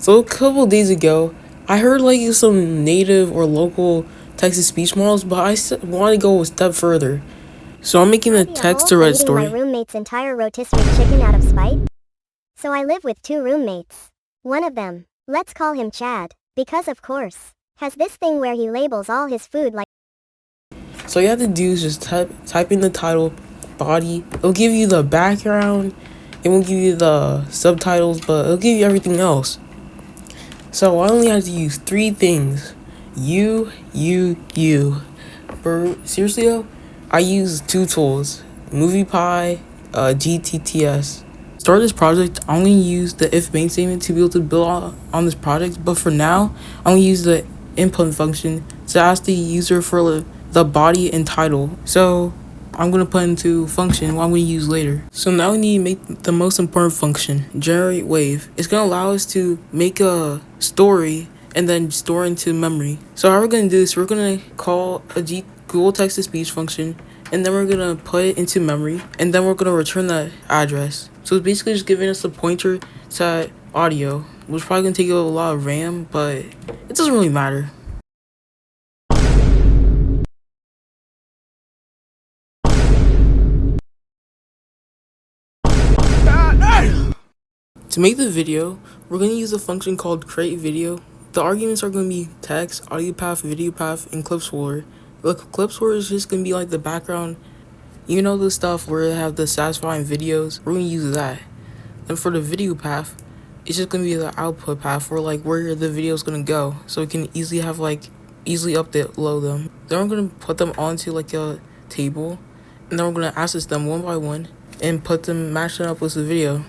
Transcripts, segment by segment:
So a couple days ago, I heard like some native or local text-to-speech models, but I want to go a step further. So I'm making a text-to-red story. My roommate's entire rotisserie chicken out of spite. So I live with 2 roommates. One of them, let's call him Chad, because of course, has this thing where he labels all his food like. So all you have to do is just type in the title, body. It'll give you the background. It won't give you the subtitles, but it'll give you everything else. So I only have to use 3 things. You. But seriously though, I use 2 tools. MoviePy, GTTS. Start this project, I'm going to use the if main statement to be able to build on this project. But for now, I'm going to use the input function to ask the user for the body and title. So I'm going to put into function what I'm going to use later. So now we need to make the most important function, generate wave. It's going to allow us to make a story and then store into memory. So how we're going to do this, we're going to call a Google text-to-speech function, and then we're going to put it into memory, and then we're going to return that address. So it's basically just giving us a pointer to that audio, which is probably going to take a lot of RAM, but it doesn't really matter. To make the video, we're going to use a function called create video. The arguments are going to be text, audio path, video path, and clip folder. The clip folder is just going to be like the background. You know the stuff where they have the satisfying videos? We're going to use that. And for the video path, it's just going to be the output path for like where the video is going to go. So we can easily have easily upload them. Then we're going to put them onto like a table. And then we're going to access them one by one and match them up with the video.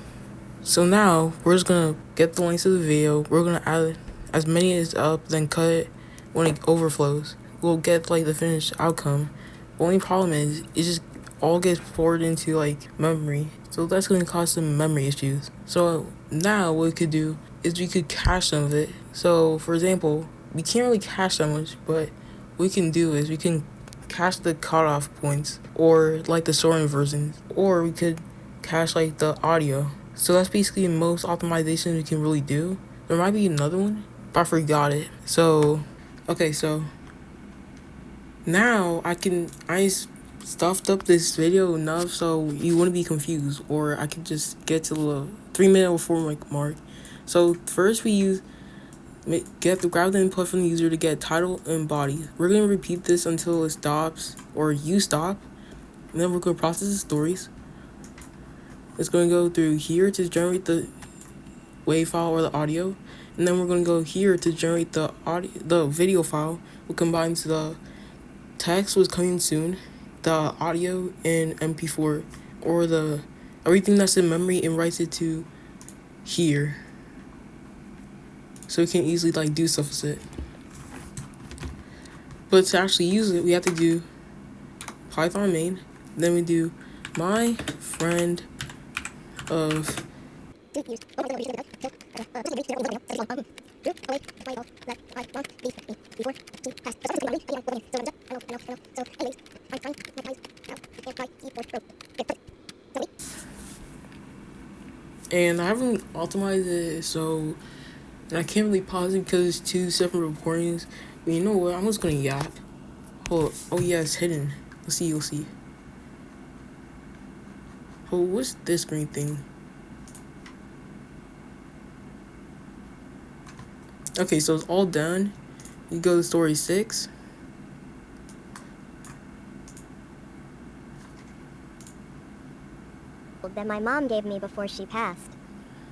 So now we're just going to get the links to the video. We're going to add as many as up, then cut it when it overflows. We'll get like the finished outcome. The only problem is it just all gets poured into like memory, so that's going to cause some memory issues. So now what we could do is we could cache some of it. So for example, we can't really cache that much, but what we can do is we can cache the cutoff points or like the storing versions, or we could cache like the audio. So that's basically most optimization we can really do. There might be another one, but I forgot it. So okay, so now I stuffed up this video enough so you wouldn't be confused, or I could just get to the 3-minute or 4-minute mark. So first we grab the input from the user to get title and body. We're going to repeat this until it stops or you stop, and then we're going to process the stories. It's going to go through here to generate the WAV file or the audio, and then we're going to go here to generate the video file. We'll combine to the text was coming soon, the audio in MP4, or the everything that's in memory, and writes it to here, so we can easily like do stuff with it. But to actually use it, we have to do Python main, then we do my friend of and I haven't optimized it, so I can't really pause it because it's 2 separate recordings. But you know what? I'm just gonna yap. Oh yeah, it's hidden. You'll see. Oh, what's this green thing? Okay, so it's all done. You go to story 6. That my mom gave me before she passed.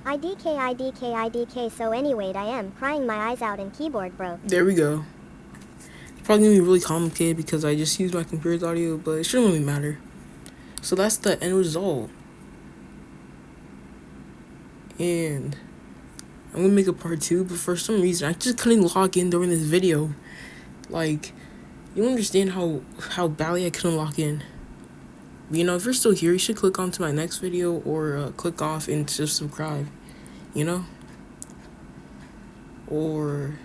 IDK, so anyway, I am crying my eyes out and keyboard broke. There we go. It's probably gonna be really complicated because I just used my computer's audio, but it shouldn't really matter. So that's the end result. And I'm gonna make a part 2, but for some reason I just couldn't log in during this video. Like, you don't understand how badly I couldn't log in. But, you know, if you're still here, you should click on to my next video, or click off and just subscribe, you know? Or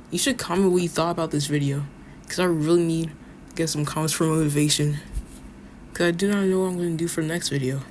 you should comment what you thought about this video, because I really need to get some comments for motivation, because I do not know what I'm going to do for the next video.